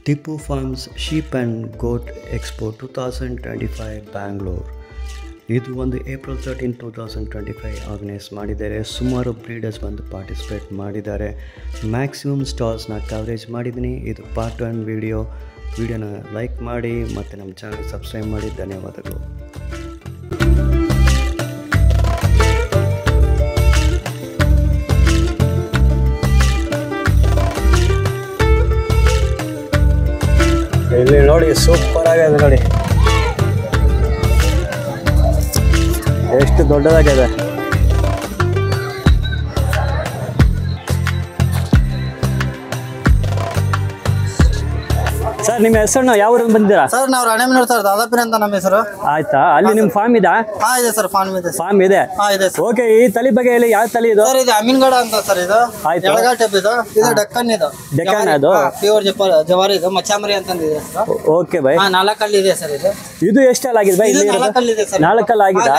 Tipu farms sheep and goat expo 2025 Bangalore. ಇದು ಒಂದು April 13, 2025 organise ಮಾಡಿದ್ದಾರೆ. ಸುಮಾರು ಬ್ರೀಡರ್ಸ್ ಬಂದು ಪಾರ್ಟಿಸಿಪೇಟ್ ಮಾಡಿದ್ದಾರೆ. ಮ್ಯಾಕ್ಸಿಮಮ್ ಸ್ಟಾಲ್ಸ್ನ ಕವರೇಜ್ ಮಾಡಿದ್ದೀನಿ. ಇದು ಪಾರ್ಟ್ 1 ವಿಡಿಯೋನ ಲೈಕ್ ಮಾಡಿ ಮತ್ತು ನಮ್ಮ ಚಾನಲ್ ಸಬ್ಸ್ಕ್ರೈಬ್ ಮಾಡಿ. ಧನ್ಯವಾದಗಳು. ಇಲ್ಲಿ ನೋಡಿ, ಸೂಪರ್ ಆಗಿದೆ ನೋಡಿ, ಎಷ್ಟು ದೊಡ್ಡದಾಗಿದೆ. ಸರ್, ನಿಮ್ಮ ಹೆಸರು ಯಾವ ಊರಿಂದ ಬಂದಿದ್ದೀರಾ? ಸರ್, ನಾವು ರಾಣೆಬೆನ್ನೂರು ಸರ್, ದಾದಾಪೀರ್ ಅಂತ ನಮ್ಮ ಹೆಸರು. ಆಯ್ತಾ, ಅಲ್ಲಿ ನಿಮ್ಮ ಫಾರ್ಮ್ ಇದಾ? ಇದೆ ಸರ್, ಫಾರ್ಮ್ ಇದೆ. ಫಾರ್ಮ್ ಇದೆ. ಇದೆ ಸರ್. ಓಕೆ, ಈ ತಳಿ ಬಗ್ಗೆ ಹೇಳಿ, ಯಾವ ತಳಿ ಇದು? ಸರ್, ಇದು ಅಮೀನ್ಗಡ ಅಂತ ಸರ್. ಇದು ಎಳಗಾ ಟೈಪ್ ಇದು ಡೆಕ್ಕನ್. ಇದು ಡೆಕ್ಕನ್, ಅದು ಪ್ಯೂರ್ ಜವಾರಿ. ಇದು ಮಚ್ಚಾಮರಿ ಅಂತಂದಿದೆ ಸರ್. Okay by. 4 ಕಲ್ಲು ಇದೆ ಸರ್. ಇದು ಎಷ್ಟೆಲ್ಲ ಆಗಿದೆ ಬೈ? 4 ಕಲ್ಲು ಇದೆ ಸರ್. 4 ಕಲ್ಲು ಆಗಿದೆ.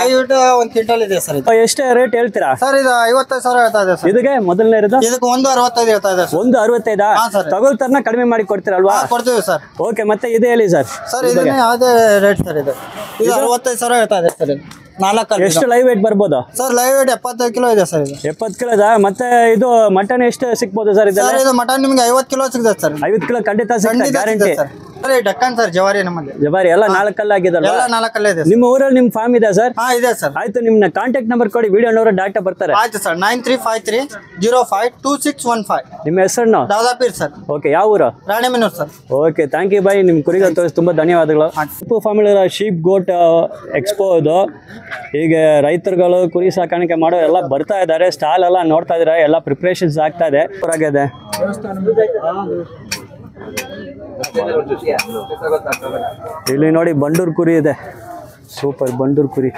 1 ಕ್ವಿಂಟಲ್ ಇದೆ ಸರ್. ಎಷ್ಟು ರೇಟ್ ಹೇಳ್ತೀರಾ? ಸರ್, ಇದು 55,000 ಹೇಳ್ತಾ ಇದೆ ಸರ್. ಇದಕ್ಕೆ ಮೊದಲನೇ ಇರೋದು ಇದಕ್ಕೆ 165 ಹೇಳ್ತಾ ಇದೆ ಸರ್. 165 ತಗೊಳ್ತಾರನ ಕಡಿಮೆ ಮಾಡಿ ಕೊಡ್ತೀರಲ್ವಾ? ಕೊಡ್ತೀವಿ ಸರ್. ಓಕೆ, ಮತ್ತೆ ಇದು ಹೇಳಿ ಸರ್. ಸರ್, ಇದನ್ನ ಯಾವುದೇ ರೇಟ್ ಸರ್. ಇದು 65,000 ಹೇಳ್ತಾ ಇದೆ ಸರ್. 4 ಕಲ್ಲು. ಎಷ್ಟು ಲೈವ್ ವೇಟ್ ಬರ್ಬೋದು ಸರ್? ಲೈವ್ ವೇಟ್ 75 ಕಿಲೋ ಇದೆ ಸರ್. ಇದು 70 ಕಿಲೋ ಇದೆ. ಮತ್ತೆ ಇದು ಮಟನ್ ಎಷ್ಟು ಸಿಗ್ಬೋದು ಸರ್? ಇದು ಮಟನ್ ನಿಮಗೆ 50 ಕಿಲೋ ಸಿಗುತ್ತೆ ಸರ್. 50 ಕಿಲೋ ಖಂಡಿತ ಸಿಗುತ್ತೆ, ಗ್ಯಾರಂಟಿ. ಸರ್, ಡೆಕ್ಕನ್ ಸರ್, ಜವಾರಿ ನಮ್ಮಲ್ಲಿ. ಜವಾರಿ ಎಲ್ಲ 4 ಕಲ್ಲು ಆಗಿದಲ್ಲ? 4 ಕಲ್ಲು ಇದೆ. ನಿಮ್ಮ ಊರಲ್ಲಿ ನಿಮ್ಮ ಫಾರ್ಮ್ ಇದೆ ಸರ್? ಇದೆ ಸರ್. ಆಯ್ತು, ನಿಮ್ಮ ಕಾಂಟ್ಯಾಕ್ಟ್ ನಂಬರ್ ಕೊಡಿ, ವಿಡಿಯೋನವರು ಡಾಟಾ ಬರ್ತಾರೆ. ಆಯ್ತು ಸರ್. 9353052615. ನಿಮ್ಮ ಹೆಸರು? ದಾದಾಪೀರ್ ಸರ್. ಓಕೆ, ಯಾವ ಊರು? Ranebennur sir. Okay, thank you bye. ನಿಮ್ಮ ಕುರಿಗಳು ತೋರಿಸಿ ತುಂಬ ಧನ್ಯವಾದಗಳು. Tippu farm sheep goat expo ಇದು. ಈಗ ರೈತರುಗಳು ಕುರಿ ಸಾಕಾಣಿಕೆ ಮಾಡೋ ಎಲ್ಲ ಬರ್ತಾ ಇದ್ದಾರೆ. ಸ್ಟಾಲ್ ಎಲ್ಲ ನೋಡ್ತಾ ಇದ್ದಾರೆ, ಎಲ್ಲ ಪ್ರಿಪ್ರೇಷನ್ಸ್ ಆಗ್ತಾ ಇದೆ. ಆಗಿದೆ. ಇಲ್ಲಿ ನೋಡಿ, ಬಂಡೂರು ಕುರಿ ಇದೆ. ಸೂಪರ್ ಬಂಡೂರು ಕುರಿ.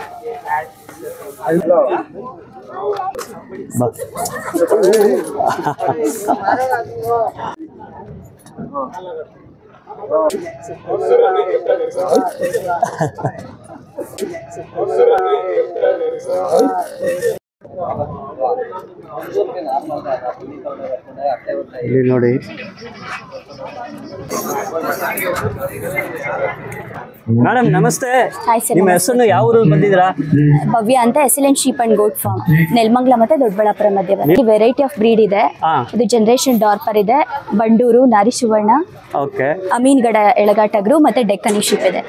ಇಲ್ಲಿ ನೋಡಿ, ಮೇಡಮ್ ನಮಸ್ತೆ. ನಿಮ್ಮ ಹೆಸರು ಯಾವ ಊರಲ್ಲಿ ಬಂದಿದ್ದೀರಾ? ಭವ್ಯ ಅಂತ, excellent sheep and goat farm, Nelamangala ಮತ್ತೆ ದೊಡ್ಡಬಳ್ಳಾಪುರ ಮಧ್ಯೆ. ವೆರೈಟಿ ಆಫ್ ಬ್ರೀಡ್ ಇದೆ. ಇದು ಜನರೇಷನ್ ಡಾರ್ಪರ್ ಇದೆ, ಬಂಡೂರು, ನಾರಿ ಸುವರ್ಣ, ಅಮೀನ್ಗಡ ಎಳಗಾ ಟಗರು ಮತ್ತೆ ಡೆಕ್ಕನಿ ಶೀಪ್ ಇದೆ.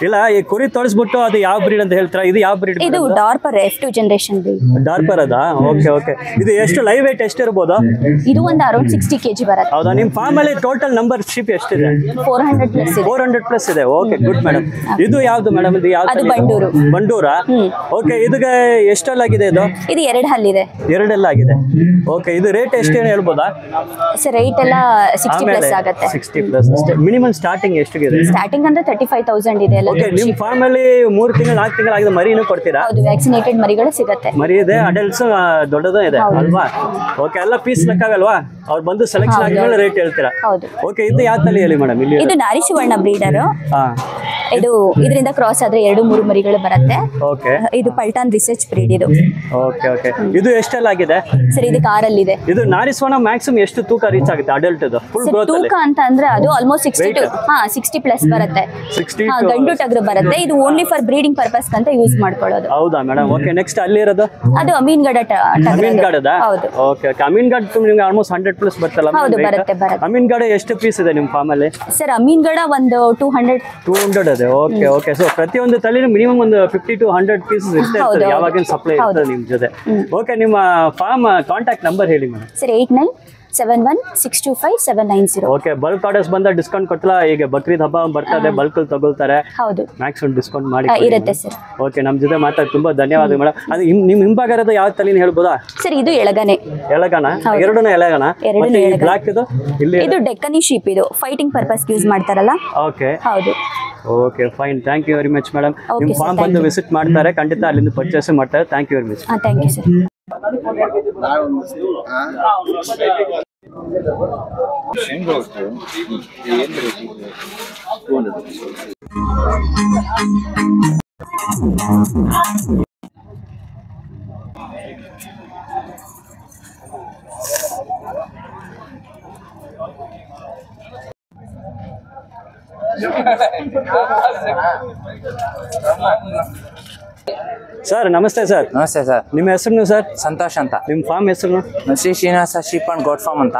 ಇಲ್ಲ, ಈ ಕುರಿ ತೋರಿಸ್ಬಿಟ್ಟು ಅದು ಯಾವ ಬ್ರೀಡ್ ಅಂತ ಹೇಳ್ತೀರಾ? ಇದು ಯಾವ ಬ್ರೀಡ್? ಇದು Dorper F2 generation breed. Dorper ಅದಾ? Okay okay. ಇದು ಎಷ್ಟು ಲೈವ್ ವೇಟ್ ಎಷ್ಟು ಇರಬಹುದು? ಇದು ಒಂದು ಅರೌಂಡ್ 60 kg ಬರುತ್ತೆ. ಹೌದಾ? ನಿಮ್ಮ ಫಾರ್ಮ್ ಅಲ್ಲಿ ಟೋಟಲ್ ನಂಬರ್ ಶೀಪ್ ಎಷ್ಟಿದೆ? 400 ಪ್ಲಸ್ ಇದೆ. 400 ಪ್ಲಸ್ ಇದೆ. Okay, good madam. ಇದು ಯಾವ್ದು ಮೇಡಮ್? ಇದು ಯಾವ್ದು? ಅದು ಬಂಡೂರು. ಬಂಡೂರಾ? ಓಕೆ. ಇದಕ್ಕೆ ಎಷ್ಟೆಲ್ಲ ಆಗಿದೆ? ಇದು 2 ಹಲ್ಲಿದೆ. 2 ಎಲ್ಲ ಆಗಿದೆ. ಓಕೆ. ಇದು ರೇಟ್ ಎಷ್ಟೇನು ಹೇಳ್ಬೋದಾ? ಸರ್, ರೇಟ್ ಎಲ್ಲ 60 ಪ್ಲಸ್ ಆಗುತ್ತೆ. 60 ಪ್ಲಸ್ ಅಷ್ಟೇ. ಮಿನಿಮಮ್ ಸ್ಟಾರ್ಟಿಂಗ್ ಎಷ್ಟಿದೆ? ಸ್ಟಾರ್ಟಿಂಗ್ ಅಂದ್ರೆ 35,000 ಇದೆ. ಓಕೆ. ನಿಮ್ಮ ಫಾರ್ಮ್ ಅಲ್ಲಿ 3 ತಿಂಗಳು 4 ತಿಂಗಳು ಆಗಿದೆ ಮರಿನೂ ಕೊಡ್ತೀರಾ? ಹೌದು, ವ್ಯಾಕ್ಸಿನೇಟೆಡ್ ಮರಿಗಳು ಸಿಗುತ್ತೆ. ಮರಿ ಇದೆ, ಅಡಲ್ಟ್ಸ್ ದೊಡ್ಡದು ಇದೆ ಅಲ್ವಾ? ಓಕೆ. ಎಲ್ಲ ಪೀಸ್ ಲೆಕ್ಕವಲ್ವಾ? ಅವ್ರು ಬಂದು ಸೆಲೆಕ್ಷನ್ ಆಗಿದ್ಮೇಲೆ ರೇಟ್ ಹೇಳ್ತೀರಾ? ಹೌದು. ಓಕೆ. ಇದು ಯಾವ ತಳಿ ಹೇಳಿ ಮೇಡಮ್? ಇಲ್ಲಿ ಇದು ನಾರಿ ಸುವರ್ಣ ಬ್ರೀಡರ್. ಇದು ಇದರಿಂದ ಕ್ರಾಸ್ ಆದ್ರೆ 2-3 ಮರಿಗಳು ಬರುತ್ತೆ. ಓಕೆ. ಇದು ಪಲ್ಟಾನ್ ರಿಸರ್ಚ್ ಬ್ರೀಡ್ ಇದು. Okay okay. ಇದು ಎಷ್ಟೆಲ್ಲ ಆಗಿದೆ? ಸರ್, ಇದಕ್ಕೆ 6 ಇದೆ. ಇದು ನಾರಿ ಸುವರ್ಣ ಮ್ಯಾಕ್ಸಿಮಮ್ ಎಷ್ಟು ತೂಕ ರೀಚ್ ಆಗುತ್ತೆ ಅಡಲ್ಟ್? ಇದು ಫುಲ್ ಗ್ರೋತ್ ತೂಕ ಅಂತ ಅಂದ್ರೆ ಅದು ಆಲ್ಮೋಸ್ಟ್ 60 ಪ್ಲಸ್ ಬರುತ್ತೆ. 60 ಗಂಡು ಟಗರು ಬರುತ್ತೆ. ಇದು ಓನ್ಲಿ ಫಾರ್ ಬ್ರೀಡಿಂಗ್ ಪರ್ಪಸ್ ಅಂತ ಯೂಸ್ ಮಾಡ್ಕೊಳ್ಳೋದು. ಹೌದಾ ಮೇಡಮ್? ಓಕೆ. ನೆಕ್ಸ್ಟ್ ಅಲ್ಲಿ ಇರೋದು? ಅದು ಅಮೀನ್ಗಡ ಟಗರು. ಅಮೀನ್ಗಡದ? ಹೌದು. Okay okay. ಅಮೀನ್ಗಡ ನಿಮ್ಗೆ ಆಲ್ಮೋಸ್ಟ್ 100 ಪ್ಲಸ್ ಬರ್ತಲ್ಲ? ಹೌದು, ಬರುತ್ತೆ. ಅಮೀನ್ಗಡ ಎಷ್ಟು ಪೀಸ್ ಇದೆ ನಿಮ್ಮ ಫಾರ್ಮ್ ಅಲ್ಲಿ? ಸರ್, ಅಮೀನ್ಗಡ ಒಂದು 200 ಇದೆ. Okay okay. ಸೊ ಪ್ರತಿಯೊಂದು ತಳಿನೂ ಮಿನಿಮಮ್ ಒಂದು 50 to 100 ಪೀಸಸ್ ಇರ್ತದೆ, ಯಾವಾಗ ಸಪ್ಲೈ ಇರ್ತದೆ ನಿಮ್ಮ ಜೊತೆ. ಓಕೆ. ನಿಮ್ಮ ಫಾರ್ಮ್ ಕಾಂಟ್ಯಾಕ್ಟ್ ನಂಬರ್ ಹೇಳಿ madam? Sir, 8971625790. Okay. Bulk orders ಬಂದ ಡಿಸ್ಕೌಂಟ್ ಕೊಡ್ತಲ್ಲ? ಈಗ ಬಕ್ರೀದ್ ಹಬ್ಬ ಬರ್ತದೆ, ಬಲ್ಕ್ ತಗೊಳ್ತಾರೆ. ಹೌದು, ಮ್ಯಾಕ್ಸಿಮಮ್ ಡಿಸ್ಕೌಂಟ್ ಮಾಡಿ ಇರುತ್ತೆ ಸರ್. ಓಕೆ. ನಮ್ಮ ಜೊತೆ ಮಾತಾಡಿ ತುಂಬಾ ಧನ್ಯವಾದ ಮೇಡಮ್. ಅದು ನಿಮ್ಮ ಹಿಂಭಾಗ ಇರೋದು ಯಾವ ತಳಿನ ಹೇಳ್ಬೋದಾ? ಸರ್, ಇದು ಎಳಗನೆ. ಎಳಗನ? ಎರಡೂ ಎಳಗನ? ಬ್ಲಾಕ್ ಇದು? ಇಲ್ಲಿ ಇದು ಡೆಕ್ಕನಿ ಶೀಪ್. ಇದು ಫೈಟಿಂಗ್ ಪರ್ಪಸ್ ಯೂಸ್ ಮಾಡ್ತಾರಲ್ಲ? ಓಕೆ. ಹೌದು. Okay, fine. Thank you very much madam. ನಿಮ್ಮ ಫಾರ್ಮ್ ಬಂದು ವಿಸಿಟ್ ಮಾಡ್ತಾರೆ, ಖಂಡಿತ ಅಲ್ಲಿಂದ ಪರ್ಚೇಸ್ ಮಾಡ್ತಾರೆ. Thank you very much. Thank you sir. Sir ನಮಸ್ತೆ ಸರ್. ನಮಸ್ತೆ ಸರ್. ನಿಮ್ಮ ಹೆಸರು ಸರ್? ಸಂತೋಷ್ ಅಂತ. ನಿಮ್ಮ ಫಾರ್ಮ್ ಹೆಸರು? Shri Srinivasa sheep and goat farm ಅಂತ.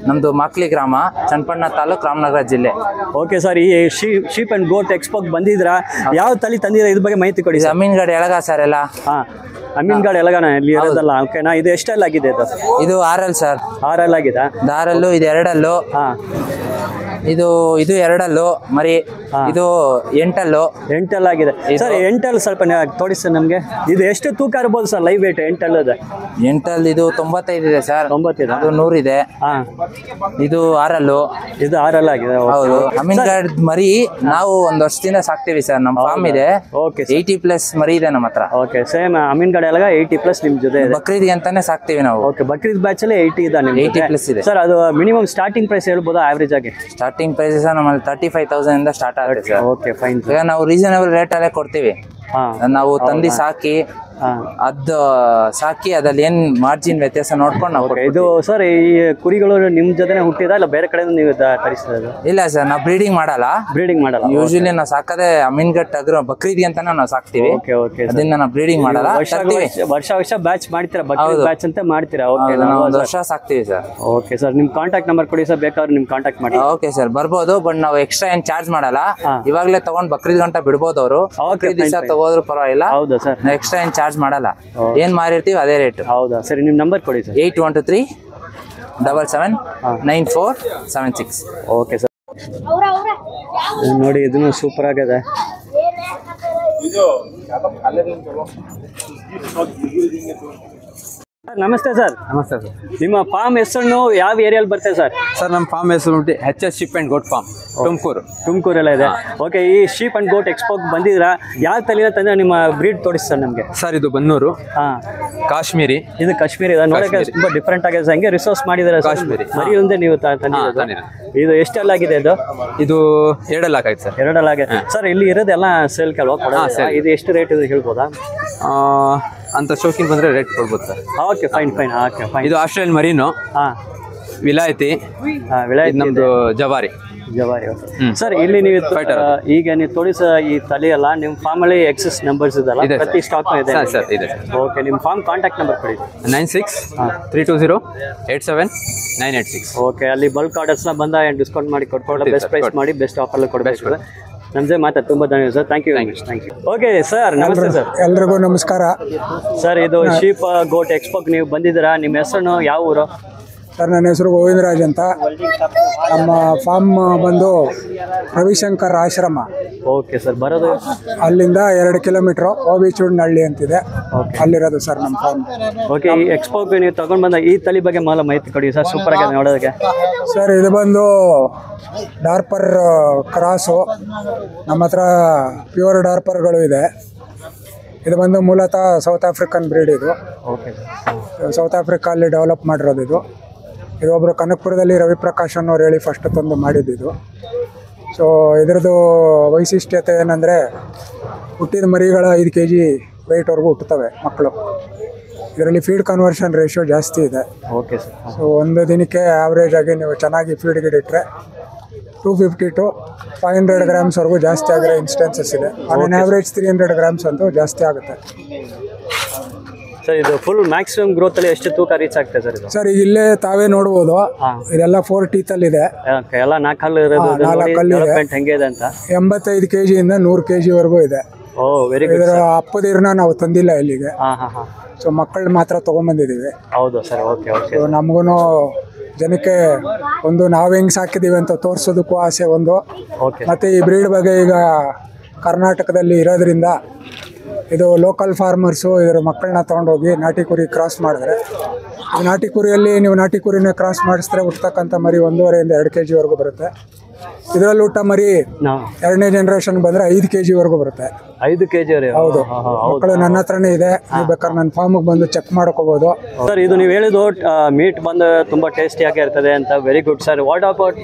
ನಮ್ದು ಮಾಕ್ಲಿ ಗ್ರಾಮ, ಚನ್ನಪಟ್ಟಣ ತಾಲೂಕು, ರಾಮನಗರ ಜಿಲ್ಲೆ. ಓಕೆ ಸರ್, ಈ ಶೀಪ್ ಅಂಡ್ ಗೋಟ್ ಎಕ್ಸ್ಪೋಗೆ ಬಂದಿದ್ರಾ? ಯಾವ ತಳಿ ತಂದಿದ್ರ, ಇದ್ರ ಬಗ್ಗೆ ಮಾಹಿತಿ ಕೊಡಿ. ಅಮೀನ್ಗಢ ಎಳಗ ಸರ್ ಎಲ್ಲ. ಅಮೀನ್ಗಢ ಎಳಗನ ಇಲ್ಲಿ ಇರೋದಲ್ಲ. ಓಕೆನಾ, ಇದು ಎಷ್ಟೆಲ್ಲ ಆಗಿದೆ? ಇದು 6 ಸರ್. 6 ಆಗಿದೆ. 6 ಇದು 2. ಇದು 2 ಮರಿ. ಇದು 8 ಆಗಿದೆ ಸರ್. 8 ಸ್ವಲ್ಪ ತೋರಿಸಿ ನಮ್ಗೆ. ಇದು ಎಷ್ಟು ತೂಕ ಇರ್ಬೋದು ಸರ್ ಲೈವ್ ವೇಟ್? 8 ಇದು 95 ಇದೆ ಸರ್. 90 ಅದು 100 ಇದೆ. ಇದು 6. ಇದು 6 ಆಗಿದೆ. ಹೌದು. ಅಮೀನ್ಗಢ ಮರಿ ನಾವು 1 ವರ್ಷದಿಂದ ಸಾಕ್ತಿವಿ ಸರ್. ನಮ್ಮ ಫಾರ್ಮ್ ಇದೆ. 80+ ಮರಿ ಇದೆ ನಮ್ಮ ಹತ್ರ. ಓಕೆ, ಸೇಮ್ ಅಮೀನ್ಗಢ ಎಳಗ 80+ ನಿಮ್ ಜೊತೆ ಬಕ್ರೀದ್ಗೆ ಅಂತಾನೆ ಸಾಕ್ತಿವಿ ನಾವು. ಓಕೆ, ಬಕ್ರೀದ್ ಬ್ಯಾಚ್ ಅಲ್ಲಿ 80 ಇದೆ. 80+ ಇದೆ ಸರ್. ಅದು ಮಿನಿಮಮ್ ಸ್ಟಾರ್ಟಿಂಗ್ ಪ್ರೈಸ್ ಹೇಳ್ಬೋದಾ ಆವರೇಜ್ ಆಗಿ? ಸ್ಟಾರ್ಟಿಂಗ್ ಪ್ರೈಸಸ್ ನಮ್ಮಲ್ಲಿ 35,000 ಇಂದ ಸ್ಟಾರ್ಟ್ ಆಗುತ್ತೆ ಸರ್. Okay, fine. ಈಗ ನಾವು ರೀಸನಬಲ್ ರೇಟ್ ಅಲ್ಲೇ ಕೊಡ್ತೀವಿ. ನಾವು ತಂದಿ ಸಾಕಿ ಅದ್ರಲ್ಲಿ ಏನ್ ಮಾರ್ಜಿನ್ ವ್ಯತ್ಯಾಸ ನೋಡ್ಕೊಂಡು ನಾವು. ಇದು ಸರ್, ಈ ಕುರಿಗಳು ನಿಮ್ ಜೊತೆ ಹುಟ್ಟಿದ ಇಲ್ಲ ಬೇರೆ ಕಡೆ ನೀವು ತರಿಸಿದ? ಇಲ್ಲ ಸರ್, ನಾವು ಬ್ರೀಡಿಂಗ್ ಮಾಡಲ್ಲ. ಯೂಶಲಿ ನಾವು ಸಾಕದೆ ಅಮೀನ್ಗಢ ಟಗರು ಬಕ್ರೀದ್ಗೆ ಅಂತ ನಾವು ಸಾಕ್ತಿವಿ. ಅದರಿಂದ ನಾವು ಬ್ರೀಡಿಂಗ್ ಮಾಡಲ್ಲ. ವರ್ಷ ಬ್ಯಾಚ್ ಮಾಡ್ತೀರಾ? ಬ್ಯಾಚ್ ಅಂತ ಮಾಡ್ತೀರಾ? ಓಕೆ, ನಾವು 1 ವರ್ಷ ಸಾಕ್ತಿವಿ ಸರ್. ಓಕೆ ಸರ್, ನಿಮ್ ಕಾಂಟ್ಯಾಕ್ಟ್ ನಂಬರ್ ಕೊಡಿ ಸರ್, ಬೇಕಾದ್ರೆ ನಿಮ್ ಕಾಂಟ್ಯಾಕ್ಟ್ ಮಾಡಿ. ಓಕೆ ಸರ್, ಬರ್ಬೋದು. ಬಟ್ ನಾವು ಎಕ್ಸ್ಟ್ರಾ ಏನ್ ಚಾರ್ಜ್ ಮಾಡಲ್ಲ. ಇವಾಗಲೇ ತಗೊಂಡ್ ಬಕ್ರೀದ್ ಗಂಟ ಬಿಡ್ಬೋದು ಅವರು. ದಿವಸ ತಗೋದ್ರು ಪರವಾಗಿಲ್ಲ. ಹೌದಾ ಸರ್? ಎಕ್ಸ್ಟ್ರಾ ಏನ್ ಚಾರ್ಜ್ ಮಾಡಲ್ಲ. ಏನ್ ಮಾರಿರ್ತೀವಿ ಅದೇ ರೇಟ್. ಹೌದಾ ಸರಿ, ನಿಮ್ ನಂಬರ್ ಕೊಡಿ ಸರ್. 8123779776. ಓಕೆ ಸರ್, ನೋಡಿ ಇದನ್ನು ಸೂಪರ್ ಆಗಿದೆ. ನಮಸ್ತೆ ಸರ್. ನಮಸ್ತೆ ಸರ್. ನಿಮ್ಮ ಫಾರ್ಮ್ ಹೆಸರು ಯಾವ ಏರಿಯಲ್ಲಿ ಬರ್ತದೆ ಸರ್? ಸರ್ ನಮ್ಮ ಫಾರ್ಮ್ ಹೆಸರು HS sheep and goat farm, ತುಮಕೂರೆಲ್ಲ ಇದೆ. ಓಕೆ, ಈ ಶೀಪ್ ಅಂಡ್ ಗೋಟ್ ಎಕ್ಸ್ಪೋಗೆ ಬಂದಿದ್ರಾ? ಯಾವ ತಳಿನ ತಂದ್ರೆ ನಿಮ್ಮ ಬ್ರೀಡ್ ತೋರಿಸಿ ಸರ್ ನಮಗೆ. ಸರ್ ಇದು ಬನ್ನೂರು ಕಾಶ್ಮೀರಿ. ಇದು ಕಾಶ್ಮೀರಿ ಇದೆ, ನೋಡೋಕೆ ತುಂಬಾ ಡಿಫ್ರೆಂಟ್ ಆಗಿದೆ. ಹಂಗೆ ರಿಸೋರ್ಸ್ ಮಾಡಿದ್ದಾರೆ ಕಾಶ್ಮೀರಿ. ಮರಿ ಒಂದೇ ನೀವು ತಂದಿರೋದು. ಇದು ಎಷ್ಟೆಲ್ಲ ಆಗಿದೆ? ಇದು 2 ಲಾಕ್ ಆಗಿದೆ ಸರ್. 2 lock sir. ಇಲ್ಲಿ ಇರೋದೆಲ್ಲ ಸೇಲ್ ಕೆಲವು. ಇದು ಎಷ್ಟು ರೇಟ್ ಇದೆ ಹೇಳ್ಬೋದಾ? ಅಂತ ಶೋಕಿನ್ ಬಂದ್ರೆ ರೇಟ್ ಕೊಡ್ಬೋದು ಸರ್. Okay, fine. ಇದು ಆಸ್ಟ್ರೇಲಿಯನ್ ಮರೀನು. ವಿಲಾಯತಿ. ನಮ್ದು ಜವಾರಿ. ಸರ್, ಇಲ್ಲಿ ನೀವು ಈಗ ನೀವು ತೋರಿಸ ಈ ತಲೆ ಅಲ್ಲ, ನಿಮ್ಮ ಫಾರ್ಮ್ ಅಲ್ಲಿ ಎಕ್ಸೆಸ್ ನಂಬರ್ಸ್ ಇದಲ್ಲ, ಪ್ರತಿ ಸ್ಟಾಕ್ ಇದೆ ಸರ್? ಇದೆ. ಓಕೆ, ನಿಮ್ಮ ಫಾರ್ಮ್ ಕಾಂಟ್ಯಾಕ್ಟ್ ನಂಬರ್ ಕೊಡಿ. 9632087986. ಓಕೆ, ಅಲ್ಲಿ ಬಲ್ಕ್ ಆರ್ಡರ್ಸ್ ಬಂದ ಡಿಸ್ಕೌಂಟ್ ಮಾಡಿ ಕೊಡ್ಕೊಳ್ಳೋ, ಬೆಸ್ಟ್ ಪ್ರೈಸ್ ಮಾಡಿ ಬೆಸ್ಟ್ ಆಫರ್ ಕೊಡಬೇಕು. ನಮ್ದೇ ಮಾತಾ ತುಂಬ ಧನ್ಯವಾದ sir. Thank you. Okay sir, ನಮಸ್ತೆ ಸರ್. ಎಲ್ರಿಗೂ ನಮಸ್ಕಾರ ಸರ್. ಇದು ಶೀಪ್ ಗೋಟ್ ಎಕ್ಸ್ಪೋಗೆ ನೀವು ಬಂದಿದ್ದೀರಾ? ನಿಮ್ಮ ಹೆಸರು ಯಾವ ಊರು ಸರ್? ನನ್ನ ಹೆಸರು ಗೋವಿಂದರಾಜ್ ಅಂತ. ನಮ್ಮ ಫಾರ್ಮ್ ಬಂದು ರವಿಶಂಕರ್ ಆಶ್ರಮ. Okay sir. ಬರೋದು ಅಲ್ಲಿಂದ 2 ಕಿಲೋಮೀಟ್ರು ಓಬಿಚೂಡ್ನಹಳ್ಳಿ ಅಂತಿದೆ, ಅಲ್ಲಿರೋದು ಸರ್ ನಮ್ಮ ಫಾರ್ಮ್. ಓಕೆ, ಈ ಎಕ್ಸ್ಪೋಗೆ ನೀವು ತಗೊಂಡು ಬಂದ ಈ ತಲೆ ಬಗ್ಗೆ ಮೊದಲ ಮಾಹಿತಿ ಕೊಡಿ ಸರ್. ಸೂಪರ್ ಆಗಿದೆ ನೋಡೋದಕ್ಕೆ. ಸರ್, ಇದು ಬಂದು ಡಾರ್ಪರ್ ಕ್ರಾಸು. ನಮ್ಮ ಹತ್ರ ಪ್ಯೂರ್ ಡಾರ್ಪರ್ಗಳು ಇದೆ. ಇದು ಬಂದು ಮೂಲತಃ ಸೌತ್ ಆಫ್ರಿಕನ್ ಬ್ರೀಡ್. ಇದು ಸೌತ್ ಆಫ್ರಿಕಲ್ಲಿ ಡೆವಲಪ್ ಮಾಡಿರೋದು. ಇದು ಒಬ್ಬರು ಕನಕಪುರದಲ್ಲಿ ರವಿಪ್ರಕಾಶ್ ಅನ್ನೋರು ಹೇಳಿ ಫಸ್ಟ್ ತಂದು ಮಾಡಿದ್ದು. ಸೊ ಇದರದ್ದು ವೈಶಿಷ್ಟ್ಯತೆ ಏನಂದರೆ, ಹುಟ್ಟಿದ ಮರಿಗಳ 5 kg ವೆಯ್ಟ್ವರೆಗೂ ಹುಟ್ಟುತ್ತವೆ ಮಕ್ಕಳು. ಇದರಲ್ಲಿ ಫೀಡ್ ಕನ್ವರ್ಷನ್ ರೇಷಿಯೋ ಜಾಸ್ತಿ ಇದೆ. Okay sir. ಸೊ ಒಂದು ದಿನಕ್ಕೆ ಆವ್ರೇಜ್ ಆಗಿ ನೀವು ಚೆನ್ನಾಗಿ ಫೀಡ್ ಗಿಡಿಟ್ರೆ 250 to 500 ಗ್ರಾಮ್ಸ್ವರೆಗೂ ಜಾಸ್ತಿ ಆಗಿರೋ ಇನ್ಸ್ಟೆನ್ಸಸ್ ಇದೆ. ಆನ್ ಆವ್ರೇಜ್ 300 ಗ್ರಾಮ್ಸ್ ಅಂತೂ ಜಾಸ್ತಿ ಆಗುತ್ತೆ ಸರ್. ಇದು ಫುಲ್ ಮ್ಯಾಕ್ಸಿಮಮ್ ಗ್ರೋತ್ ಅಲ್ಲಿ ಎಷ್ಟು ತೂಕ ರೀಚ್ ಆಗ್ತದೆ ಸರ್? ಸರ್, ಈಗ ಇಲ್ಲೇ ತಾವೇ ನೋಡ್ಬೋದು, ಇದೆಲ್ಲ 4 teeth ಅಲ್ಲಿ ಇದೆ. ಎಲ್ಲ 4 ಹಲ್ಲು ಇರೋದು. 4 ಹಲ್ಲು ಇದೆ. ಹೆಂಗೆ ಇದೆ ಅಂತ 85 kg ಇಂದ 100 kg ವರೆಗೂ ಇದೆ. ಓ, ವೆರಿ ಗುಡ್. ಇದರ ಅಪ್ಪದಿರ್ನ ನಾವು ತಂದಿಲ್ಲ ಇಲ್ಲಿಗೆ. ಸೊ ಮಕ್ಕಳು ಮಾತ್ರ ತಗೊಂಡ್ಬಂದಿದ್ದೀವಿ. ಹೌದು ಸರ್. ಓಕೆ. ಸೊ ನಮಗೂ ಜನಕ್ಕೆ ಒಂದು ನಾವು ಹೆಂಗೆ ಸಾಕಿದ್ದೀವಿ ಅಂತ ತೋರಿಸೋದಕ್ಕೂ ಆಸೆ ಒಂದು. ಮತ್ತು ಈ ಬ್ರೀಡ್ ಬಗ್ಗೆ ಈಗ ಕರ್ನಾಟಕದಲ್ಲಿ ಇರೋದ್ರಿಂದ ಇದು ಲೋಕಲ್ ಫಾರ್ಮರ್ಸು ಇದರ ಮಕ್ಕಳನ್ನ ತೊಗೊಂಡೋಗಿ ನಾಟಿ ಕುರಿ ಕ್ರಾಸ್ ಮಾಡಿದ್ರೆ, ಈ ನಾಟಿ ಕುರಿಯಲ್ಲಿ ನೀವು ನಾಟಿ ಕುರಿನೇ ಕ್ರಾಸ್ ಮಾಡಿಸಿದ್ರೆ ಹುಟ್ಟತಕ್ಕಂಥ ಮರಿ 1.5 ಇಂದ 2 kg ವರೆಗೂ ಬರುತ್ತೆ. ಇದರಲ್ಲಿ ಊಟ ಮರಿ 2ನೇ ಜನರೇಷನ್ ಬಂದರೆ 5 kg ವರೆಗೂ ಬರುತ್ತೆ. 5 kg? ಹೌದು. ಮಕ್ಕಳು ನನ್ನ ಹತ್ರನೇ ಇದೆ, ನೀವು ಬೇಕಾದ್ರೆ ನನ್ನ ಫಾರ್ಮಿಗೆ ಬಂದು ಚೆಕ್ ಮಾಡ್ಕೋಬಹುದು ಸರ್. ಇದು ನೀವು ಹೇಳಿದ್ದು ಮೀಟ್ ಬಂದು ತುಂಬಾ ಟೇಸ್ಟಿಯಾಗಿ ಇರ್ತದೆ ಅಂತ. Very good sir. What about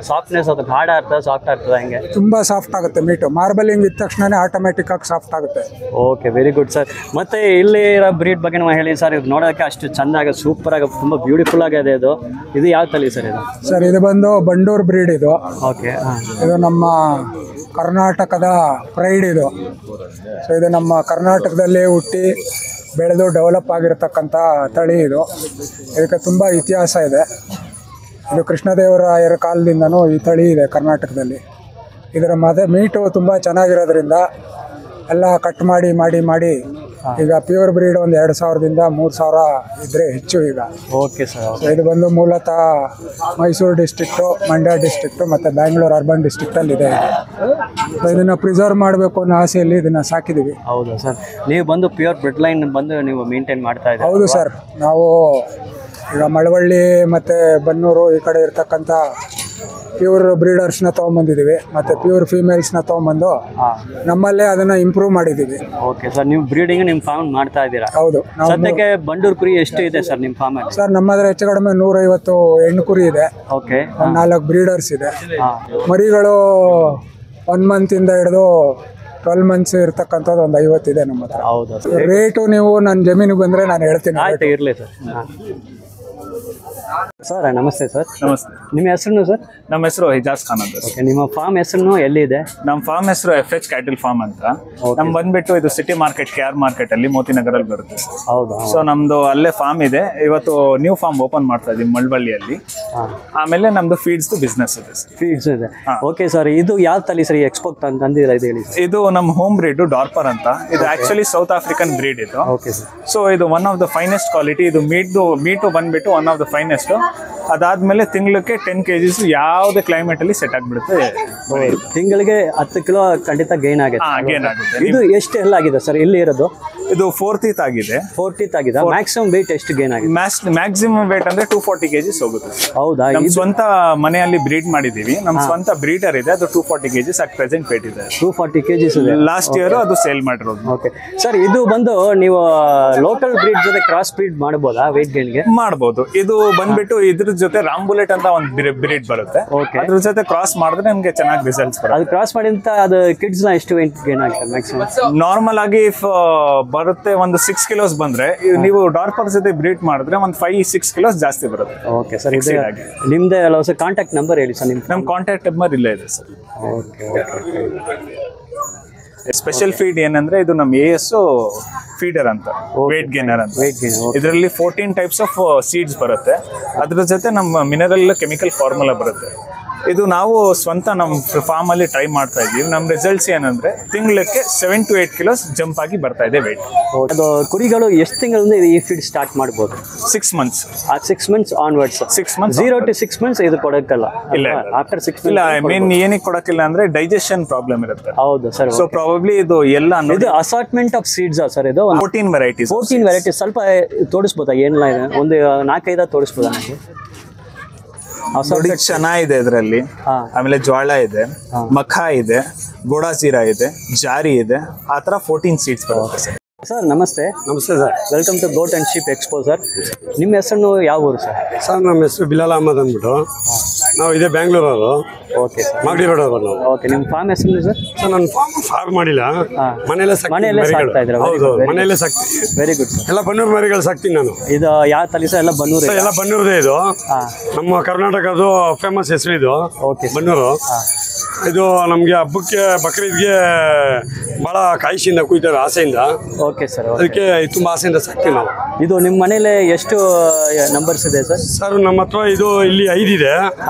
softness? ಅದು ಹಾರ್ಡ್ ಆಗ್ತದೆ, ಸಾಫ್ಟ್ ಆಗ್ತದೆ? ಹಂಗೆ ತುಂಬಾ ಸಾಫ್ಟ್ ಆಗುತ್ತೆ ಮೀಟು. ಮಾರ್ಬಲಿಂಗ್ ಇದ್ದ ತಕ್ಷಣ ಆಟೋಮೆಟಿಕ್ ಆಗಿ ಸಾಫ್ಟ್ ಆಗುತ್ತೆ. Okay, very good sir. ಮತ್ತೆ ಇಲ್ಲಿ ಇರೋ ಬ್ರೀಡ್ ಬಗ್ಗೆ ನಾವು ಹೇಳಿ ಸರ್. ಇದು ನೋಡೋಕ್ಕೆ ಅಷ್ಟು ಚೆನ್ನಾಗಿ ಸೂಪರ್ ಆಗಿ ತುಂಬಾ ಬ್ಯೂಟಿಫುಲ್ ಆಗಿದೆ. ಇದು ಯಾವ ತಳಿ ಸರ್? ಇದು ಸರ್, ಇದು ಬಂದು ಬಂಡೂರ್ ಬ್ರೀಡ್. ಇದು ಓಕೆ. ಇದು ನಮ್ಮ ಕರ್ನಾಟಕದ ಪ್ರೈಡ್ ಇದು. ಸೊ ಇದು ನಮ್ಮ ಕರ್ನಾಟಕದಲ್ಲೇ ಹುಟ್ಟಿ ಬೆಳೆದು ಡೆವಲಪ್ ಆಗಿರತಕ್ಕಂಥ ತಳಿ ಇದು. ಇದಕ್ಕೆ ತುಂಬ ಇತಿಹಾಸ ಇದೆ. ಇದು ಕೃಷ್ಣದೇವರಾಯರ ಕಾಲದಿಂದನೂ ಈ ತಳಿ ಇದೆ ಕರ್ನಾಟಕದಲ್ಲಿ. ಇದರ ಮೀಟು ತುಂಬ ಚೆನ್ನಾಗಿರೋದ್ರಿಂದ ಎಲ್ಲ ಕಟ್ ಮಾಡಿ ಈಗ ಪ್ಯೂರ್ ಬ್ರೀಡ್ ಒಂದು 2000ದಿಂದ 3000 ಇದ್ರೆ ಹೆಚ್ಚು ಈಗ. Okay sir. ಸೊ ಇದು ಬಂದು ಮೂಲತಃ ಮೈಸೂರು ಡಿಸ್ಟ್ರಿಕ್ಟು, ಮಂಡ್ಯ ಡಿಸ್ಟ್ರಿಕ್ಟು ಮತ್ತು ಬ್ಯಾಂಗ್ಳೂರು ಅರ್ಬನ್ ಡಿಸ್ಟ್ರಿಕ್ಟಲ್ಲಿ ಇದೆ. ಸೊ ಇದನ್ನು ಪ್ರಿಸರ್ವ್ ಮಾಡಬೇಕು ಅನ್ನೋ ಆಸೆಯಲ್ಲಿ ಇದನ್ನು ಸಾಕಿದ್ದೀವಿ. ಹೌದಾ ಸರ್? ನೀವು ಬಂದು ಪ್ಯೂರ್ ಬ್ರೆಡ್ ಲೈನ್ ಬಂದು ನೀವು ಮೇಂಟೈನ್ ಮಾಡ್ತಾ ಇದ್ದೀವಿ? ಹೌದು ಸರ್. ನಾವು ಈಗ ಮಳವಳ್ಳಿ ಮತ್ತು ಬನ್ನೂರು ಈ ಕಡೆ ಇರ್ತಕ್ಕಂಥ ಪ್ಯೂರ್ ಬ್ರೀಡರ್ಸ್ನ ತೊಗೊಂಬಂದಿದ್ದೀವಿ ಮತ್ತು ಪ್ಯೂರ್ ಫೀಮೇಲ್ಸ್ನ ತೊಗೊಂಬಂದು ನಮ್ಮಲ್ಲೇ ಅದನ್ನು ಇಂಪ್ರೂವ್ ಮಾಡಿದ್ದೀವಿ. Okay sir. ನೀವು ಬ್ರೀಡಿಂಗ್ ನಿಮ್ಮ ಫಾರ್ಮ್ ಮಾಡ್ತಾ ಇದ್ದೀರಾ? ಹೌದು. ಸದ್ಯಕ್ಕೆ ಬಂಡೂರು ಕುರಿ ಎಷ್ಟು ಇದೆ ಸರ್ ನಿಮ್ಮ ಫಾರ್ಮಲ್ಲಿ? ಸರ್ ನಮ್ಮದ್ರ ಹೆಚ್ಚು ಕಡಿಮೆ 150 ಹೆಣ್ಣು ಕುರಿ ಇದೆ. ಓಕೆ. ಒಂದು 4 ಬ್ರೀಡರ್ಸ್ ಇದೆ. ಮರಿಗಳು 1 ಮಂತಿಂದ ಹಿಡಿದು 12 ಮಂತ್ಸ್ ಇರ್ತಕ್ಕಂಥದ್ದು ಒಂದು 50 ಇದೆ ನಮ್ಮ ಹತ್ರ. ಹೌದಾ? ರೇಟು ನೀವು ನನ್ನ ಜಮೀನಿಗೆ ಬಂದರೆ ನಾನು ಹೇಳ್ತೀನಿ. ಆಯ್ತು, ಇರಲಿ ಸರ್. ಸರ್ ನಮಸ್ತೆ ಸರ್. ನಮಸ್ತೆ. ನಿಮ್ಮ ಹೆಸರು ಸರ್? ನಮ್ಮ ಹೆಸರು ಹಿಜಾಜ್ ಖಾನ್ ಅಂತ. ಓಕೆ. ನಿಮ್ಮ ಫಾರ್ಮ್ ಹೆಸರು ಎಲ್ಲಿದೆ? ನಮ್ಮ ಫಾರ್ಮ್ ಹೆಸರು FH ಕ್ಯಾಟಲ್ ಫಾರ್ಮ್ ಅಂತ. ನಮ್ ಬಂದ್ಬಿಟ್ಟು ಇದು ಸಿಟಿ ಮಾರ್ಕೆಟ್, KR ಮಾರ್ಕೆಟ್ ಅಲ್ಲಿ ಮೋತಿನಗರಲ್ಲಿ ಬರುತ್ತೆ. ಹೌದಾ? ಸೊ ನಮ್ದು ಅಲ್ಲೇ ಫಾರ್ಮ್ ಇದೆ. ಇವತ್ತು ನ್ಯೂ ಫಾರ್ಮ್ ಓಪನ್ ಮಾಡ್ತಾ ಇದೀವಿ ಮಳವಳ್ಳಿಯಲ್ಲಿ. ಆಮೇಲೆ ನಮ್ದು ಫೀಡ್ಸ್ ಬಿಸ್ನೆಸ್ ಇದೆ. ಫೀಡ್ಸ್ ಇದೆ. Okay sir. ಇದು ಯಾವ ತಳಿ ಸರ್? ಎಕ್ಸ್ಪೋರ್ಟ್ ತಂದಿರಾ ಇದು ಹೇಳಿ? ಇದು ನಮ್ಮ ಹೋಮ್ ಬ್ರೀಡ್ ಡಾರ್ಪರ್ ಅಂತ. ಇದು ಆಕ್ಚುಲಿ ಸೌತ್ ಆಫ್ರಿಕನ್ ಬ್ರೀಡ್ ಇದು. Okay sir. ಸೊ ಇದು one of the finest quality. ಇದು ಮೀಟು ಬಂದ್ಬಿಟ್ಟು ಒನ್ ಆಫ್ ದ ಫೈನೆಸ್ಟ್. ಅದಾದ್ಮೇಲೆ ತಿಂಗಳಿಗೆ 10 kgs ಯಾವುದೇ ಕ್ಲೈಮೇಟ್ ಅಲ್ಲಿ ಸೆಟ್ ಆಗ್ಬಿಡುತ್ತೆ. ತಿಂಗಳಿಗೆ 10 ಕಿಲೋ ಖಂಡಿತ ಗೈನ್ ಆಗುತ್ತೆ. ಗೇನ್ ಆಗುತ್ತೆ. ಇದು ಎಷ್ಟು ಎಲ್ಲ ಆಗಿದೆ ಸರ್ ಇಲ್ಲಿ ಇರೋದು? ಇದು 4th ಆಗಿದೆ. 4th ಆಗಿದೆ. ಮ್ಯಾಕ್ಸಿಮಮ್ ವೇಟ್ ಎಷ್ಟು ಗೇನ್ ಆಗಿದೆ? ಮ್ಯಾಕ್ಸಿಮಮ್ ವೇಟ್ ಅಂದ್ರೆ 240 kgs ಹೋಗುತ್ತೆ. ಹೌದಾ? ನಮ್ ಸ್ವಂತ ಮನೆಯಲ್ಲಿ ಬ್ರೀಡ್ ಮಾಡಿದೀವಿ. ನಮ್ ಸ್ವಂತ ಬ್ರೀಡರ್ ಇದೆ. ಅದು 240 kgs ಅಟ್ ಪ್ರೆಸೆಂಟ್ ವೇಟ್ ಇದೆ. 240 kgs ಇದೆ. ಲಾಸ್ಟ್ ಇಯರ್ ಅದು ಸೇಲ್ ಮಾಡಿರೋದು. Okay sir. ಇದು ಬಂದು ನೀವು ಲೋಕಲ್ ಬ್ರೀಡ್ ಜೊತೆ ಕ್ರಾಸ್ ಬ್ರೀಡ್ ಮಾಡಬಹುದಾ ವೇಟ್ ಗೇನ್ಗೆ? ಮಾಡಬಹುದು. ಇದು ಬಂದ್ಬಿಟ್ಟು ಇದ್ರ ಜೊತೆ ರಾಮ್ ಬುಲೆಟ್ ಅಂತ ಒಂದು ಬ್ರೀಡ್ ಬರುತ್ತೆ. ಅದ್ರ ಜೊತೆ ಕ್ರಾಸ್ ಮಾಡಿದ್ರೆ ನಮ್ಗೆ ಚೆನ್ನಾಗಿ ರಿಸಲ್ಟ್ಸ್ ಬರುತ್ತೆ. ಅದು ಕ್ರಾಸ್ ಮಾಡಿಂತ ಅದು ಕಿಡ್ಸ್ ನ ಎಷ್ಟು ವೇಟ್ ಗೇನ್ ಆಗುತ್ತೆ ಮ್ಯಾಕ್ಸಿಮಮ್? ನಾರ್ಮಲ್ ಆಗಿ ಬರುತ್ತೆ ಒಂದು 6 kilos ಬಂದ್ರೆ, ನೀವು ಡಾರ್ಪರ್ ಜೊತೆ ಬ್ರೀಡ್ ಮಾಡಿದ್ರೆ ಒಂದು 5-6 kilos ಜಾಸ್ತಿ ಬರುತ್ತೆ. Okay sir. ನಿಮ್ದೇ ಅಲ್ಲ ಸರ್ ಕಾಂಟ್ಯಾಕ್ಟ್ ನಂಬರ್ ಹೇಳಿ ಸರ್? ನಮ್ಮ ಕಾಂಟ್ಯಾಕ್ಟ್ ನಂಬರ್ ಇಲ್ಲೇ ಇದೆ ಸರ್. ಓಕೆ. ಸ್ಪೆಷಲ್ ಫೀಡ್ ಏನಂದ್ರೆ ಇದು ನಮ್ಮ AS ಫೀಡರ್ ಅಂತ, ವೇಟ್ ಗೇನರ್ ಅಂತ. ಇದರಲ್ಲಿ 14 ಟೈಪ್ಸ್ ಆಫ್ ಸೀಡ್ಸ್ ಬರುತ್ತೆ. ಅದ್ರ ಜೊತೆ ನಮ್ಮ ಮಿನರಲ್ ಕೆಮಿಕಲ್ ಫಾರ್ಮುಲಾ ಬರುತ್ತೆ. ಇದು ನಾವು ಸ್ವಂತ ನಮ್ಮ ಫಾರ್ಮ್ ಅಲ್ಲಿ ಟ್ರೈ ಮಾಡ್ತಾ ಇದೀವಿ. ನಮ್ಮ ರಿಸಲ್ಟ್ಸ್ ಏನಂದ್ರೆ ತಿಂಗಳಿಗೆ 7 to 8 kilos ಜಂಪ್ ಆಗಿ ಬರ್ತಾ ಇದೆ ವೇಟ್. ಅದು ಕುರಿಗಳು ಎಷ್ಟು ತಿಂಗಳಿಂದ ಈ ಫೀಡ್ ಸ್ಟಾರ್ಟ್ ಮಾಡ್ಬೋದು? 6 months. 6 months onwards. 6 months 0 to 6 months ಇದು ಕೊಡಕ್ಕಲ್ಲ? ಇಲ್ಲ. ಆಫ್ಟರ್ 6 months ಇಲ್ಲ. ಮೇನ್ ಏನಕ್ಕೆ ಕೊಡಕ್ಕಿಲ್ಲ ಅಂದ್ರೆ ಡೈಜೆಷನ್ ಪ್ರಾಬ್ಲಮ್ ಇರುತ್ತೆ. ಹೌದು ಸರ್. ಸೊ ಪ್ರಾಬಬ್ಲಿ ಇದು ಎಲ್ಲ ಇದು ಅಸಾರ್ಟ್ಮೆಂಟ್ ಆಫ್ ಸೀಡ್ಸ್ ಸರ್? ಇದು 14 ವೆರೈಟೀಸ್. 14 ವೆರೈಟೀಸ್. ಸ್ವಲ್ಪ ತೋರಿಸ್ಬೋದಾ? ಏನಿಲ್ಲ ಇದೆ ಒಂದು 4-5 ತೋರಿಸ್ಬೋದಾ ನನಗೆ? ಚೆನ್ನಾಗಿದೆ ಇದರಲ್ಲಿ. ಆಮೇಲೆ ಜ್ವಾಳ ಇದೆ, ಮಖ ಇದೆ, ಗೋಡಾ ಜೀರಾ ಇದೆ, ಜಾರಿ ಇದೆ. ಆ ತರ 14 ಸೀಡ್ಸ್ ಬರುತ್ತೆ ಸರ್. ಸರ್ ನಮಸ್ತೆ. ನಮಸ್ತೆ sir. Welcome to goat and sheep expo sir. ನಿಮ್ಮ ಹೆಸರು ಯಾವ ಊರು ಸರ್? ಸರ್ ನಮ್ಮ ಹೆಸರು ಬಿಲಾಲ್ ಅಹಮದ್ ಅಂದ್ಬಿಟ್ಟು. ನಾವು ಇದೇ ಬ್ಯಾಂಗ್ಳೂರವರು. Okay sir. ಮಾಗಡಿ ರೋಡ್ ಅವರು ನಾವು. ಓಕೆ. ನಿಮ್ಮ ಫಾರ್ಮ್ ಹೆಸರು ಸರ್? ಸರ್ ನಾನು ಫಾರ್ಮ್ ಮಾಡಿಲ್ಲ, ಮನೆಯಲ್ಲೇ ಸಾಕ್ತಾ ಇದ್ದೀರಾ? ಹೌದು, ಮನೆಯಲ್ಲೇ ಸಾಕ್ತೀನಿ. Very good sir. ಎಲ್ಲ ಬನ್ನೂರು ಮರಿಗಳು ಸಾಕ್ತೀನಿ ನಾನು. ಇದು ಯಾವ ತಳಿ ಸರ್? ಎಲ್ಲ ಬನ್ನೂರು? ಎಲ್ಲ ಬನ್ನೂರದೇ. ಇದು ನಮ್ಮ ಕರ್ನಾಟಕದ ಫೇಮಸ್ ಹೆಸರು ಇದು. ಓಕೆ. ಬನ್ನೂರು. ಇದು ನಮಗೆ ಹಬ್ಬಕ್ಕೆ ಬಕ್ರೀದ್ಗೆ ಭಾಳ ಕಾಯಿಸಿಂದ ಕುಯ್ತಾರೆ ಆಸೆಯಿಂದ. Okay sir. ಅದಕ್ಕೆ ತುಂಬ ಆಸೆಯಿಂದ ಸಾಕ್ತೀವಿ ನಾವು. ಇದು ನಿಮ್ಮ ಮನೇಲಿ ಎಷ್ಟು ನಂಬರ್ಸ್ ಇದೆ ಸರ್? ಸರ್ ನಮ್ಮ ಹತ್ರ ಇದು ಇಲ್ಲಿ 5 ಇದೆ.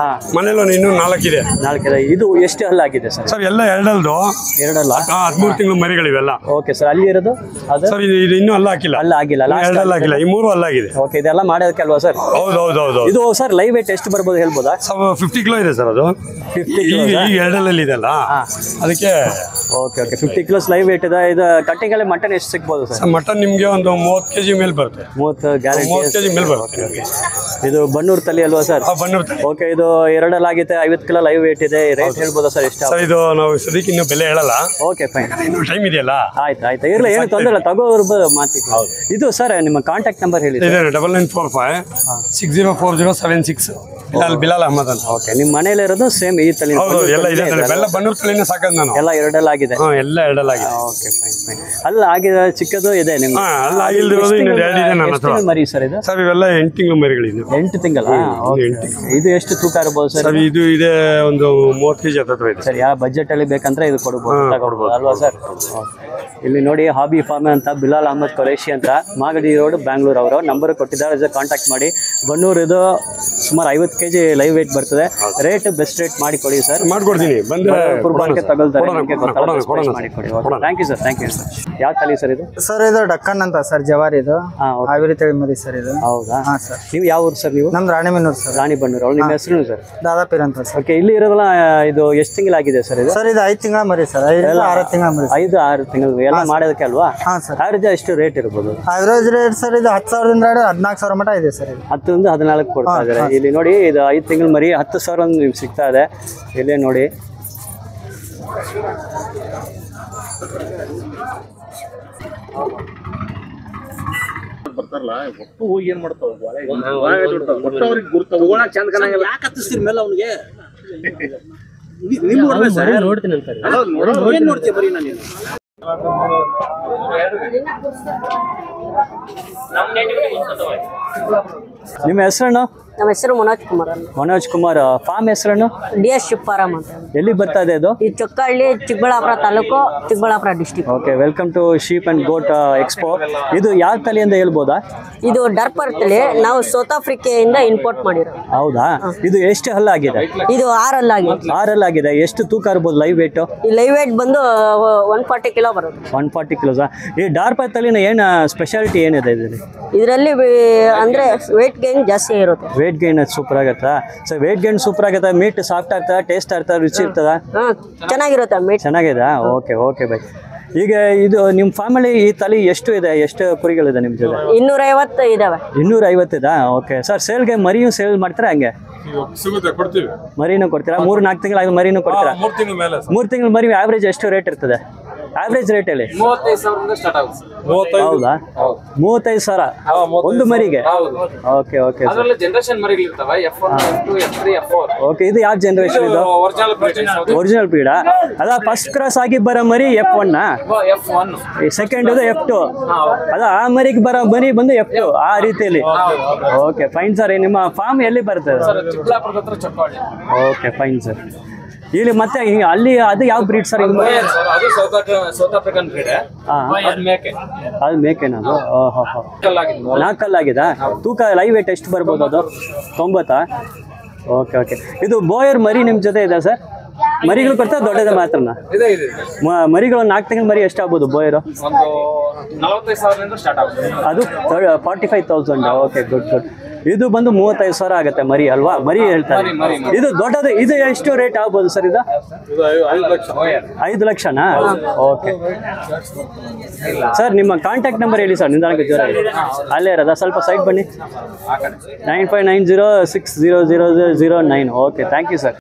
ಮನೇಲಿ ಇನ್ನೂ 4 ಇದೆ. 4 ಇದೆ. ಇದು ಎಷ್ಟು ಹಲ್ಲಾಗಿದೆ ಸರ್? ಸರ್ ಎಲ್ಲ ಎರಡಲ್ದು. ಎರಡಲ್ಲ? 13 ತಿಂಗಳು ಮರಿಗಳಿವೆಲ್ಲ. Okay sir. ಅಲ್ಲಿ ಇರೋದು ಅದು ಸರ್ ಇದು ಇನ್ನೂ ಅಲ್ಲ ಹಾಕಿಲ್ಲ. ಅಲ್ಲ ಆಗಿಲ್ಲ. ಎರಡಲ್ಲ ಆಗಿಲ್ಲ, ಈ 3 ಅಲ್ಲಾಗಿದೆ. ಓಕೆ. ಇದೆಲ್ಲ ಮಾಡೋದಕ್ಕೆ ಅಲ್ವಾ ಸರ್? ಹೌದು ಹೌದು ಹೌದು. ಇದು ಸರ್ ಲೈವ್ ವೇಟ್ ಎಷ್ಟು ಬರ್ಬೋದು ಹೇಳ್ಬೋದಾ? 50 ಕಿಲೋ ಇದೆ ಸರ್ ಅದು. 50 ಈಗ ಎರಡಲ್ಲಿ ಇದೆಲ್ಲ ಅದಕ್ಕೆ. Okay okay. 50 kilos live weight ಇದೆ. ಇದು ಕಟ್ಟಿಂಗ್ ಅಲ್ಲಿ ಮಟನ್ ಎಷ್ಟು ಸಿಗ್ಬೋದು ಸರ್? ಮಟನ್ ನಿಮಗೆ ಒಂದು 30 kg ಮೇಲೆ ಬರುತ್ತೆ. 30 ಗ್ಯಾರಂಟಿ? 30 kg ಮೇಲೆ ಬರುತ್ತೆ. ಇದು ಬನ್ನೂರು ತಳಿ ಅಲ್ವಾ ಸರ್? ಬನ್ನೂರು ತಳಿ. ಓಕೆ. ಇದು ಎರಡಲ್ಲಾಗಿದೆ, 50 kilo ಲೈವ್ ವೇಟ್ ಇದೆ. ರೇಟ್ ಹೇಳ್ಬೋದಾ ಸರ್ ಎಷ್ಟು? ಸರ್ ಇದು ನಾವು ಸದ್ಯಕ್ಕೆ ಇನ್ನೂ ಬೆಲೆ ಹೇಳಲ್ಲ. Okay fine. ಇನ್ನು ಟೈಮ್ ಇದೆಯಲ್ಲ. ಆಯ್ತು ಆಯ್ತು. ಇರಲಿ, ಏನು ತೊಂದರೆ ಇಲ್ಲ, ತಗೋರ್ಬೋದು ಮಾತಿ. ಇದು ಸರ್ ನಿಮ್ಮ ಕಾಂಟ್ಯಾಕ್ಟ್ ನಂಬರ್ ಹೇಳಿ? 9945 604076. ಬಿಲಾಲ್ ಅಹಮದ್ ಅಂತ. ಓಕೆ. ನಿಮ್ಮ ಮನೇಲಿ ಇರೋದು ಸೇಮ್ ಈ ತಳಿ? ಹೌದು, ಎಲ್ಲ ಇದೆ ಎಲ್ಲ ಬನ್ನೂರು ತಳಿನೇ ಸಾಕೋದು ನಾನು. ಎಲ್ಲ ಎರಡಲ್ಲಾಗಿದೆ. ಎಲ್ಲ ಎರಡಲ್ಲಾಗಿದೆ. Okay fine fine. ಅಲ್ಲ ಆಗಿದೆ ಚಿಕ್ಕದು ಇದೆ ನಿಮ್ಗೆ. ಅಲ್ಲ ಆಗಿಲ್ದಿರೋದು ಇನ್ನು ಎರಡು ಇದೆ ನನ್ನ ಹತ್ರ. ಮರಿ ಸರ್ ಇದು? ಸರ್ ಇವೆಲ್ಲ 8 ತಿಂಗಳು ಮರಿಗಳಿದೆ. 8 ತಿಂಗಳ. ಇದು ಎಷ್ಟು ತೂಕ ಇರ್ಬೋದು ಸರ್? ಸರ್ ಇದು ಇದೆ ಒಂದು 30 kg ಹತ್ತಿರ ಇದೆ ಸರ್. ಯಾವ ಬಜೆಟ್ ಅಲ್ಲಿ ಬೇಕಂದ್ರೆ ಇದು ಕೊಡ್ಬೋದು ಅಲ್ವಾ ಸರ್? ಇಲ್ಲಿ ನೋಡಿ ಹಾಬಿ ಫಾರ್ಮ್ ಅಂತ ಬಿಲಾಲ್ ಅಹಮದ್ ಖುರೇಶಿ ಅಂತ ಮಾಗಡಿ ರೋಡ್ ಬ್ಯಾಂಗ್ಳೂರ್ ಅವರು ನಂಬರ್ ಕೊಟ್ಟಿದ್ದಾರೆ. ಕಾಂಟ್ಯಾಕ್ಟ್ ಮಾಡಿ. ಬನ್ನೂರು ಇದು ಸುಮಾರು 50 kg ಲೈವ್ ವೇಟ್ ಬರ್ತದೆ. ರೇಟ್ ಬೆಸ್ಟ್ ರೇಟ್ ಮಾಡಿ ಕೊಡಿ ಸರ್. ಮಾಡ್ಕೊಡ್ತೀನಿ. ಬಂದ್ರೆ ಕುರ್ಬಾನ್ಗೆ ತಗೊಳ್ತಾರೆ. Thank you sir. Thank you. ಯಾವ ತಳಿ ಸರ್ ಇದು? ಸರ್ ಇದು ಡಕ್ಕನ್ ಅಂತ ಸರ್, ಜವಾರಿ ಇದು ಹಾವೇರಿ ತಳಿ ಮರಿ ಸರ್ ಇದು. ಹೌದಾ? ಹಾಂ ಸರ್. ನೀವು ಯಾವ ಊರು ಸರ್? ನೀವು? ನಮ್ದು ರಾಣಿಬೆನ್ನೂರು ಸರ್. ರಾಣಿಬೆನ್ನೂರು. ನಿಮ್ಮ ಹೆಸರು ಸರ್? ದಾದಾಪೀರ್ ಅಂತ ಸರ್. ಓಕೆ. ಇಲ್ಲಿ ಇರೋದಲ್ಲ ಇದು ಎಷ್ಟು ತಿಂಗಳಾಗಿದೆ ಸರ್ ಇದು? ಸರ್ ಇದು 5 ತಿಂಗಳ ಮರಿ ಸರ್. 5-6 ತಿಂಗಳ ಮರಿ. 5-6 ತಿಂಗಳು ಎಲ್ಲ ಮಾಡೋದಕ್ಕೆ ಅಲ್ವಾ? ಹಾಂ ಸರ್. ಆವ್ರೇಜ್ ಎಷ್ಟು ರೇಟ್ ಇರ್ಬೋದು? ಆವ್ರೇಜ್ ರೇಟ್ ಸರ್ ಇದು 10,000ದಿಂದ 14,000 ಮಟ ಇದೆ ಸರ್. 10ರಿಂದ 14 ಕೊಡ್ತಾ ಇದ್ದಾರೆ. ಇಲ್ಲಿ ನೋಡಿ ಇದು 5 ತಿಂಗಳು ಮರಿ 10,000 ನಿಮ್ಗೆ ಸಿಗ್ತಾ ಇದೆ. ಇಲ್ಲೇ ನೋಡಿ. ಏನ್ ಮಾಡ್ತಾವ ನೋಡ್ತೀನಿ ನಿಮ್ಮ ಹೆಸರನ್ನು? ನಮ್ಮ ಹೆಸರು ಮನೋಜ್ ಕುಮಾರ್ ಅಂತ. ಮನೋಜ್ ಕುಮಾರ್. ಫಾರ್ಮ್ ಹೆಸರನ್ನು? DS ಶಿಪ್ ಫಾರಂ ಅಂತ. ಎಲ್ಲಿ ಬರ್ತಾ ಇದೆ ಇದು? ಈ Chokkahalli, Chikkaballapur taluk, Chikkaballapur district. Okay. Welcome to sheep and goat expo. ಇದು ಯಾವ ತಳಿ ಅಂತ ಹೇಳ್ಬೋದಾ? ಇದು ಡರ್ಪರ್ ತಳಿ. ನಾವು ಸೌತ್ ಆಫ್ರಿಕೆಯಿಂದ ಇಂಪೋರ್ಟ್ ಮಾಡಿರೋದು. ಹೌದಾ? ಇದು ಎಷ್ಟು ಹಲ್ಲಾಗಿದೆ? ಇದು 6 ಹಲ್ಲಾಗಿದೆ. 6 ಹಲ್ಲಾಗಿದೆ. ಎಷ್ಟು ತೂಕ ಇರ್ಬೋದು ಲೈವ್ ವೇಟ್? ಈ ಲೈವ್ ವೇಟ್ ಬಂದು 140 ಕಿಲೋ ಬರುತ್ತೆ. 140 ಕಿಲೋಸಾ? ಈ ಡಾರ್ಪರ್ ತಳಿನ ಏನು ಸ್ಪೆಷಾಲಿಟಿ ಏನಿದೆ ಇದರಲ್ಲಿ? ಇದರಲ್ಲಿ ಅಂದ್ರೆ ವೇಟ್ ಗೇನ್ ಜಾಸ್ತಿ ಇರುತ್ತೆ. ವೇಟ್ ಗೇನ್ ಸೂಪರ್ ಆಗತ್ತಾ? ಸೊ ವೇಟ್ ಗೇನ್ ಸೂಪರ್ ಆಗತ್ತಾ? ಮೀಟ್ ಸಾಫ್ಟ್ ಆಗ್ತದ? ಟೇಸ್ಟ್ ಆಗ್ತದ? ರುಚಿ ಇರ್ತದ? ಚೆನ್ನಾಗಿರುತ್ತೆ ಮೀಟ್. ಚೆನ್ನಾಗಿದೆ. Okay okay by. ಈಗ ಇದು ನಿಮ್ಮ ಫಾರ್ಮಲ್ಲಿ ಈ ತಳಿ ಎಷ್ಟು ಇದೆ? ಎಷ್ಟು ಕುರಿಗಳಿದೆ ನಿಮ್ಮ ಜೊತೆ? 250 ಇದಾವೆ. 250 ಇದಾ? Okay sir. ಸೇಲ್ಗೆ ಮರಿಯೂ ಸೇಲ್ ಮಾಡ್ತೀರಾ? ಹಂಗೆ ಕೊಡ್ತೀವಿ. ಮರಿನೂ ಕೊಡ್ತೀರಾ? 3-4 ತಿಂಗಳಾಗಿ ಮರಿನೂ ಕೊಡ್ತೀರಾ? 3 ತಿಂಗಳ ಮೇಲೆ. 3 ತಿಂಗಳು ಮರಿ ಆವ್ರೇಜ್ ಎಷ್ಟು ರೇಟ್ ಇರ್ತದೆ? ಆವ್ರೇಜ್ ರೇಟ್ ಅಲ್ಲಿ 35,000 ಸ್ಟಾರ್ಟ್ ಆಗುತ್ತೆ. ಹೌದಾ? 35,000 ಒಂದು ಮರಿಗೆ? Okay okay. ಅದರಲ್ಲಿ ಜನರೇಷನ್ ಮರಿಗಳು ಇರ್ತವೆ. F1, F2, F3, F4. Okay. ಇದು ಯಾವ ಜನರೇಷನ್ ಇದು? Original breed. ಅದ ಫಸ್ಟ್ ಕ್ರಾಸ್ ಆಗಿ ಬರೋ ಮರಿ F1. F1. ಸೆಕೆಂಡ್ ಇದು F2. ಅದ ಆ ಮರಿಗೆ ಬರೋ ಮರಿ ಬಂದು F2 ಆ ರೀತಿಯಲ್ಲಿ. Okay fine sir. ನಿಮ್ಮ ಫಾರ್ಮ್ ಎಲ್ಲಿ ಬರ್ತದೆ? ಚಿಕ್ಕಬಳ್ಳಾಪುರದ ಹತ್ರ ಚೊಕ್ಕಹಳ್ಳಿ. Okay fine sir. ಇಲ್ಲಿ ಮತ್ತೆ ಅಲ್ಲಿ ಅದು ಯಾವ ಬ್ರೀಡ್ ಸರ್? ಅದು ಸೌತ್ ಆಫ್ರಿಕನ್ ಬ್ರೀಡ್. ಮೇಕೆ. ಅದು ಮೇಕೆನಾ? ಓಹೋ. 4 ಕಲ್ಲಾಗಿದೆ. ತೂಕ ಲೈವ್ ವೇಟ್ ಎಷ್ಟು ಬರ್ಬೋದು ಅದು? 90? Okay okay. ಇದು ಬೋಯರ್ ಮರಿ ನಿಮ್ಮ ಜೊತೆ ಇದೆ ಸರ್? ಮರಿಗಳು ಕೊಡ್ತಾ ದೊಡ್ಡದ ಮಾತ್ರನ? ಮರಿಗಳು 4 ತಿಂಗಳ ಮರಿ ಎಷ್ಟಾಗ್ಬೋದು ಬೋಯರು? ಒಂದು 45,000 ಸ್ಟಾರ್ಟ್ ಆಗುತ್ತೆ. ಅದು 45,000. Okay good good. ಇದು ಬಂದು 35,000 ಆಗುತ್ತೆ ಮರಿ ಅಲ್ವಾ? ಮರಿ ಹೇಳ್ತಾರೆ. ಇದು ದೊಡ್ಡದು. ಇದು ಎಷ್ಟು ರೇಟ್ ಆಗ್ಬೋದು ಸರ್? ಇದು 5 ಲಕ್ಷನಾ? Okay sir. ನಿಮ್ಮ ಕಾಂಟ್ಯಾಕ್ಟ್ ನಂಬರ್ ಹೇಳಿ ಸರ್. ನಿಧಾನಕ್ಕೆ ಜೋರ ಅಲ್ಲೇ ಇರೋದಾ? ಸ್ವಲ್ಪ ಸೈಡ್ ಬನ್ನಿ. 9590600009. Okay thank you sir.